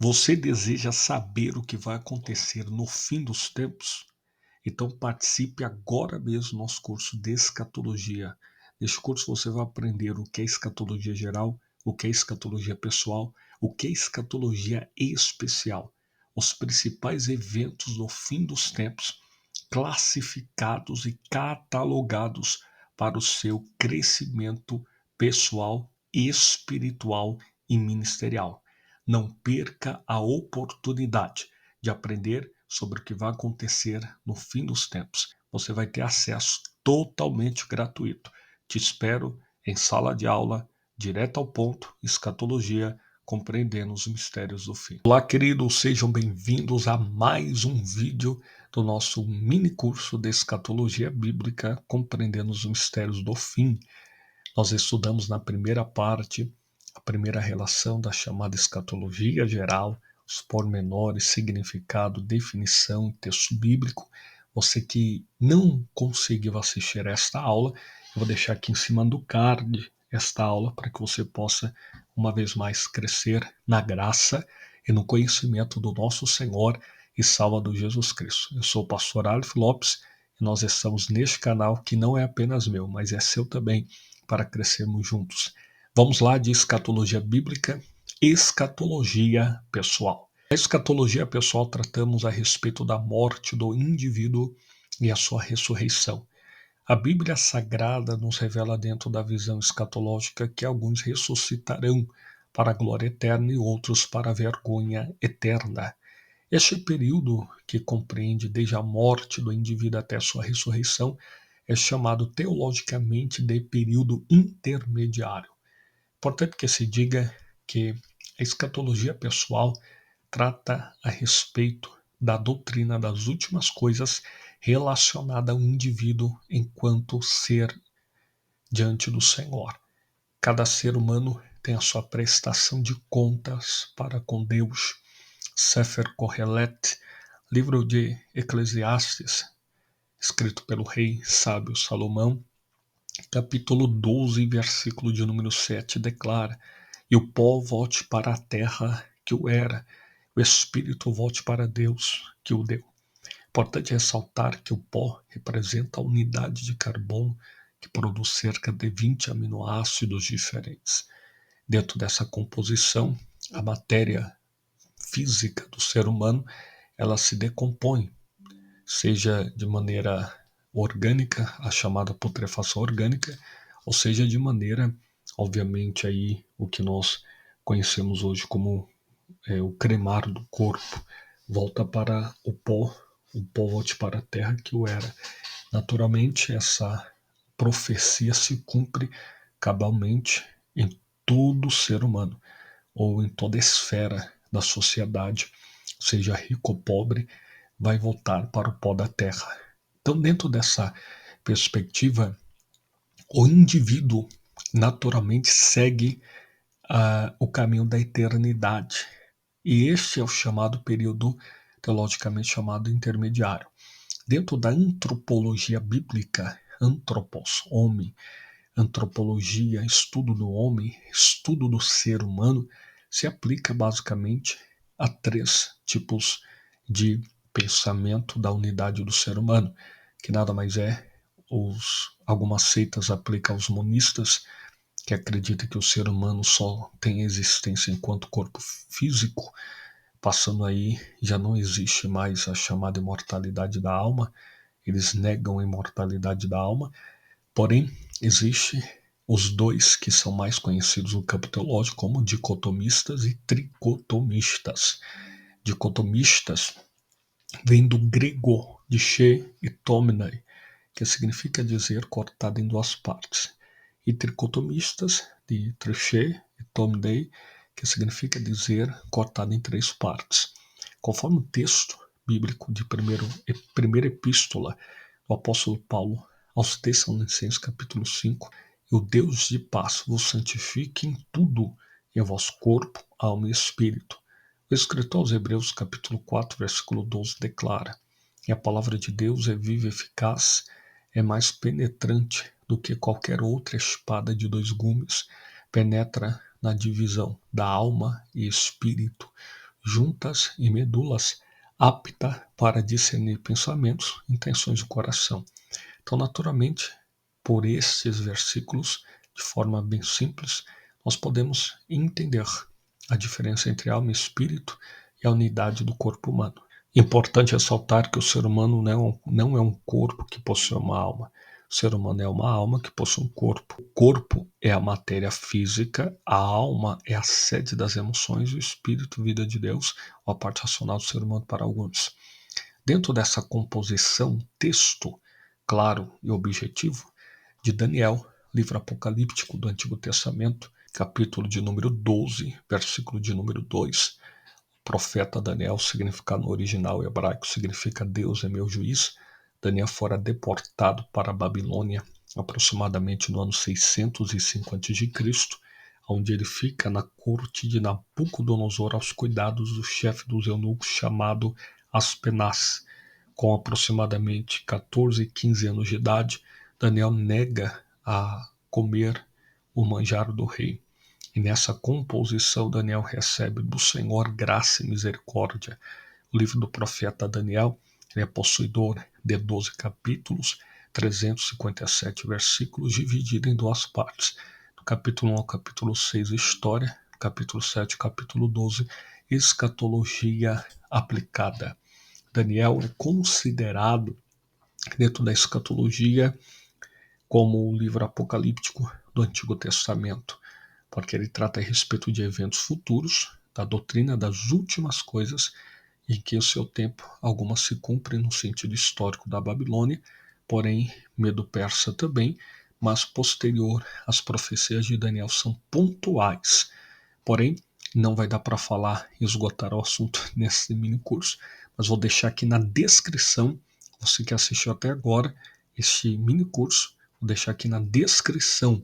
Você deseja saber o que vai acontecer no fim dos tempos? Então participe agora mesmo do nosso curso de escatologia. Neste curso você vai aprender o que é escatologia geral, o que é escatologia pessoal, o que é escatologia especial, os principais eventos do fim dos tempos, classificados e catalogados para o seu crescimento pessoal, espiritual e ministerial. Não perca a oportunidade de aprender sobre o que vai acontecer no fim dos tempos. Você vai ter acesso totalmente gratuito. Te espero em sala de aula, direto ao ponto, escatologia, compreendendo os mistérios do fim. Olá, queridos, sejam bem-vindos a mais um vídeo do nosso mini curso de escatologia bíblica, compreendendo os mistérios do fim. Nós estudamos na primeira parte a primeira relação da chamada escatologia geral, os pormenores, significado, definição, texto bíblico. Você que não conseguiu assistir esta aula, eu vou deixar aqui em cima do card esta aula para que você possa, uma vez mais, crescer na graça e no conhecimento do nosso Senhor e Salvador Jesus Cristo. Eu sou o pastor Aleph Lopes e nós estamos neste canal que não é apenas meu, mas é seu também, para crescermos juntos. Vamos lá de escatologia bíblica, escatologia pessoal. A escatologia pessoal tratamos a respeito da morte do indivíduo e a sua ressurreição. A Bíblia Sagrada nos revela dentro da visão escatológica que alguns ressuscitarão para a glória eterna e outros para a vergonha eterna. Este período, que compreende desde a morte do indivíduo até a sua ressurreição, é chamado teologicamente de período intermediário. Importante que se diga que a escatologia pessoal trata a respeito da doutrina das últimas coisas relacionada ao indivíduo enquanto ser diante do Senhor. Cada ser humano tem a sua prestação de contas para com Deus. Sefer Kohelet, livro de Eclesiastes, escrito pelo rei sábio Salomão, capítulo 12, versículo de número 7, declara: e o pó volte para a terra que o era, o espírito volte para Deus que o deu. Importante ressaltar que o pó representa a unidade de carbono que produz cerca de 20 aminoácidos diferentes. Dentro dessa composição, a matéria física do ser humano, ela se decompõe, seja de maneira orgânica, a chamada putrefação orgânica, ou seja de maneira, obviamente, aí o que nós conhecemos hoje como o cremar do corpo, volta para o pó volte para a terra que o era. Naturalmente, essa profecia se cumpre cabalmente em todo ser humano, ou em toda esfera da sociedade, seja rico ou pobre, vai voltar para o pó da terra. Então, dentro dessa perspectiva, o indivíduo naturalmente segue o caminho da eternidade. E este é o chamado período teologicamente chamado intermediário. Dentro da antropologia bíblica, antropos, homem, antropologia, estudo do homem, estudo do ser humano, se aplica basicamente a três tipos de pensamento da unidade do ser humano, que nada mais é, algumas seitas aplicam aos monistas, que acreditam que o ser humano só tem existência enquanto corpo físico, passando aí, já não existe mais a chamada imortalidade da alma, eles negam a imortalidade da alma, porém, existe os dois que são mais conhecidos no campo teológico como dicotomistas e tricotomistas. Dicotomistas vem do grego dische e tomnai, que significa dizer cortado em duas partes. E tricotomistas, de triche e tomnei, que significa dizer cortado em três partes. Conforme o texto bíblico de primeira epístola do apóstolo Paulo aos Tessalonicenses, capítulo 5, e o Deus de paz vos santifique em tudo, em vosso corpo, alma e espírito. O escritor aos Hebreus, capítulo 4, versículo 12, declara: e a palavra de Deus é viva e eficaz, é mais penetrante do que qualquer outra espada de dois gumes, penetra na divisão da alma e espírito, juntas e medulas, apta para discernir pensamentos, intenções do coração. Então, naturalmente, por estes versículos, de forma bem simples, nós podemos entender a diferença entre alma e espírito e a unidade do corpo humano. Importante ressaltar que o ser humano não é um corpo que possui uma alma. O ser humano é uma alma que possui um corpo. O corpo é a matéria física, a alma é a sede das emoções, o espírito, vida de Deus, ou a parte racional do ser humano para alguns. Dentro dessa composição, texto claro e objetivo de Daniel, livro apocalíptico do Antigo Testamento, capítulo de número 12, versículo de número 2, profeta Daniel, significado no original hebraico, significa Deus é meu juiz. Daniel fora deportado para a Babilônia aproximadamente no ano 605 a.C., onde ele fica na corte de Nabucodonosor aos cuidados do chefe dos eunucos chamado Aspenaz. Com aproximadamente 14 e 15 anos de idade, Daniel nega a comer o manjar do rei. E nessa composição, Daniel recebe do Senhor graça e misericórdia. O livro do profeta Daniel é possuidor de 12 capítulos, 357 versículos, dividido em duas partes. Do capítulo 1 ao capítulo 6, história. Do capítulo 7 ao capítulo 12, escatologia aplicada. Daniel é considerado, dentro da escatologia, como o livro apocalíptico do Antigo Testamento, porque ele trata a respeito de eventos futuros, da doutrina das últimas coisas, em que o seu tempo algumas se cumprem no sentido histórico da Babilônia, porém Medo-Persa também, mas posterior às profecias de Daniel são pontuais. Porém, não vai dar para falar e esgotar o assunto nesse mini curso, mas vou deixar aqui na descrição, você que assistiu até agora este mini curso, vou deixar aqui na descrição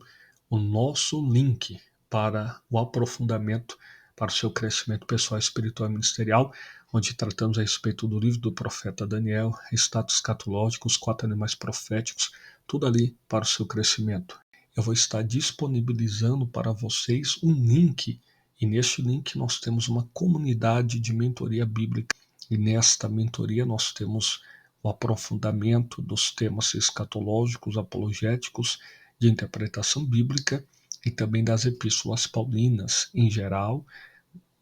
o nosso link para o aprofundamento, para o seu crescimento pessoal, espiritual e ministerial, onde tratamos a respeito do livro do profeta Daniel, status escatológico, os 4 animais proféticos, tudo ali para o seu crescimento. Eu vou estar disponibilizando para vocês um link, e neste link nós temos uma comunidade de mentoria bíblica, e nesta mentoria nós temos o aprofundamento dos temas escatológicos, apologéticos, de interpretação bíblica e também das epístolas paulinas em geral.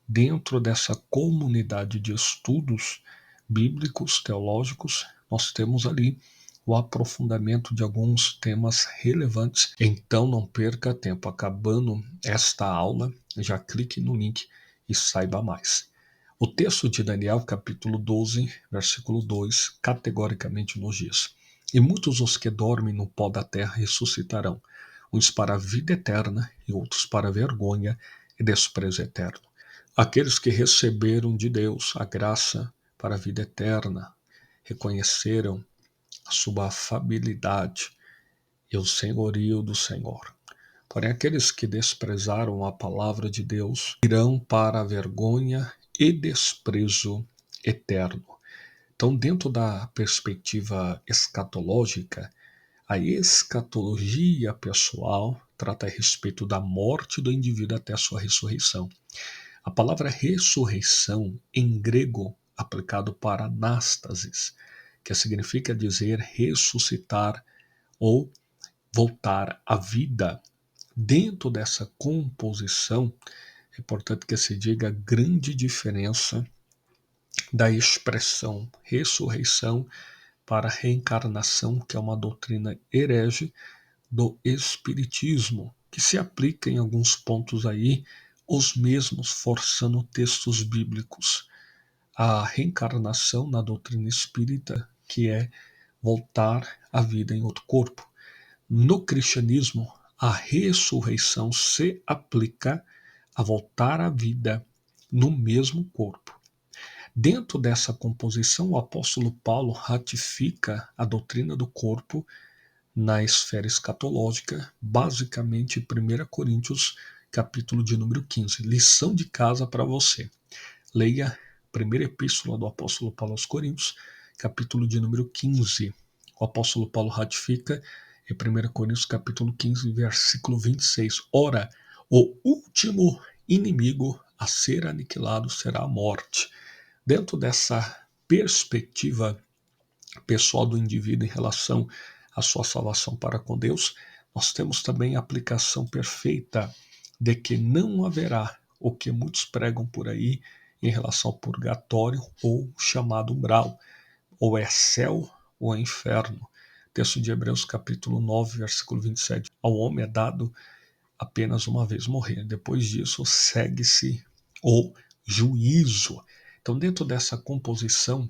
Dentro dessa comunidade de estudos bíblicos, teológicos, nós temos ali o aprofundamento de alguns temas relevantes. Então não perca tempo. Acabando esta aula, já clique no link e saiba mais. O texto de Daniel, capítulo 12, versículo 2, categoricamente nos diz: E muitos os que dormem no pó da terra ressuscitarão, uns para a vida eterna e outros para a vergonha e desprezo eterno. Aqueles que receberam de Deus a graça para a vida eterna, reconheceram a sua afabilidade e o senhorio do Senhor. Porém, aqueles que desprezaram a palavra de Deus irão para a vergonha e desprezo eterno. Então, dentro da perspectiva escatológica, a escatologia pessoal trata a respeito da morte do indivíduo até a sua ressurreição. A palavra ressurreição, em grego, aplicado para anástasis, que significa dizer ressuscitar ou voltar à vida. Dentro dessa composição, é importante que se diga a grande diferença da expressão ressurreição para reencarnação, que é uma doutrina herege do espiritismo, que se aplica em alguns pontos aí, os mesmos forçando textos bíblicos. A reencarnação na doutrina espírita, que é voltar à vida em outro corpo. No cristianismo, a ressurreição se aplica a voltar à vida no mesmo corpo. Dentro dessa composição, o apóstolo Paulo ratifica a doutrina do corpo na esfera escatológica, basicamente 1 Coríntios, capítulo de número 15. Lição de casa para você. Leia a primeira epístola do apóstolo Paulo aos Coríntios, capítulo de número 15. O apóstolo Paulo ratifica em 1 Coríntios, capítulo 15, versículo 26. Ora, o último inimigo a ser aniquilado será a morte. Dentro dessa perspectiva pessoal do indivíduo em relação à sua salvação para com Deus, nós temos também a aplicação perfeita de que não haverá o que muitos pregam por aí em relação ao purgatório ou chamado umbral, ou é céu ou é inferno. Texto de Hebreus capítulo 9, versículo 27. Ao homem é dado apenas uma vez morrer. Depois disso segue-se o juízo. Então, dentro dessa composição,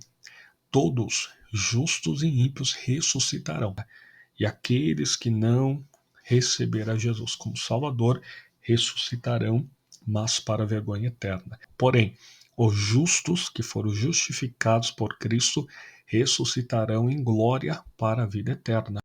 todos, justos e ímpios, ressuscitarão. E aqueles que não receberão Jesus como Salvador, ressuscitarão, mas para a vergonha eterna. Porém, os justos que foram justificados por Cristo ressuscitarão em glória para a vida eterna.